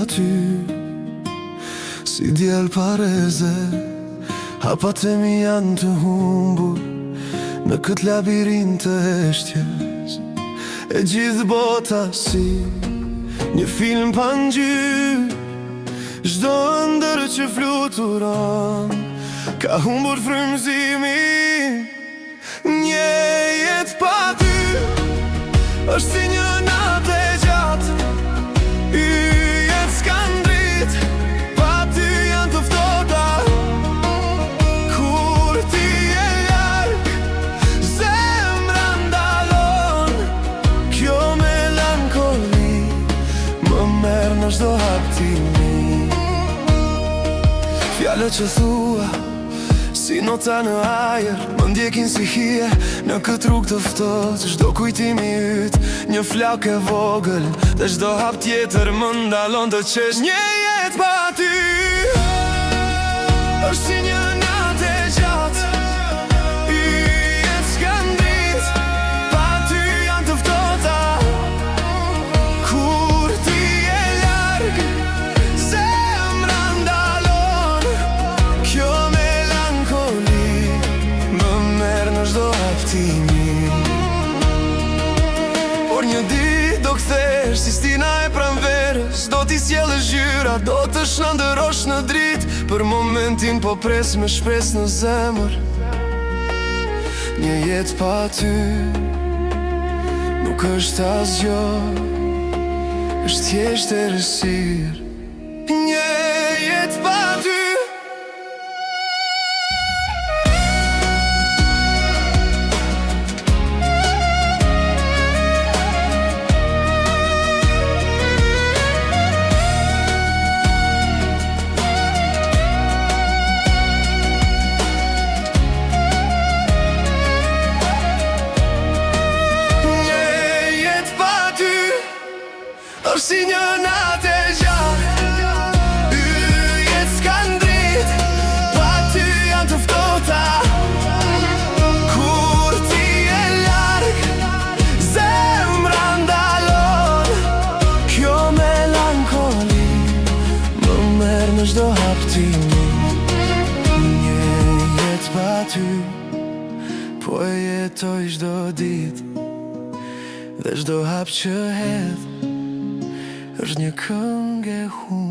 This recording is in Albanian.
ty, si djel pareze. Hapat e mi janë të humbur në këtë labirint të heshtjes. E gjithë bota si një film pa ngjyrë, çdo ëndër që fluturon ka humbur frymëzimin. Një jetë pa ty është si një natë e gjatë, yjet s'kan dritë, pa ty janë të ftohta. Kur ti je larg, zemra ndalon. Kjo melankoli më merr në çdo haptimi. Fjalët që thua si nota në ajër, më ndjekin si hije në këtë rrugë të ftohtë. Çdo kujtim i yt, një flakë e vogël, dhe çdo hap tjetër më ndalon të qesh. Një jetë pa ty është si një natë e gjatë, yjet s'kan dritë, pa ty janë të ftohta. Kur ti je larg, zemra ndalon. Kjo çdo haptimi. Por një ditë do kthesh si stina e pranverës, do t'i sjellësh zhyra, do të shndërrosh në dritë. Për momentin po pres me shpresë në zemër. Një jetë pa ty nuk është asgjë, është thjesht errësirë. Një jetë pa ty. Si një natë e gjatë, yjet s'kan dritë, pa ty janë të ftohta. Kur ti je larg, zemra ndalon. Kjo melankoli më merr në çdo haptimi. Një jetë pa ty, po e jetoj çdo ditë, dhe çdo hap që hedh është një këngë e humbur.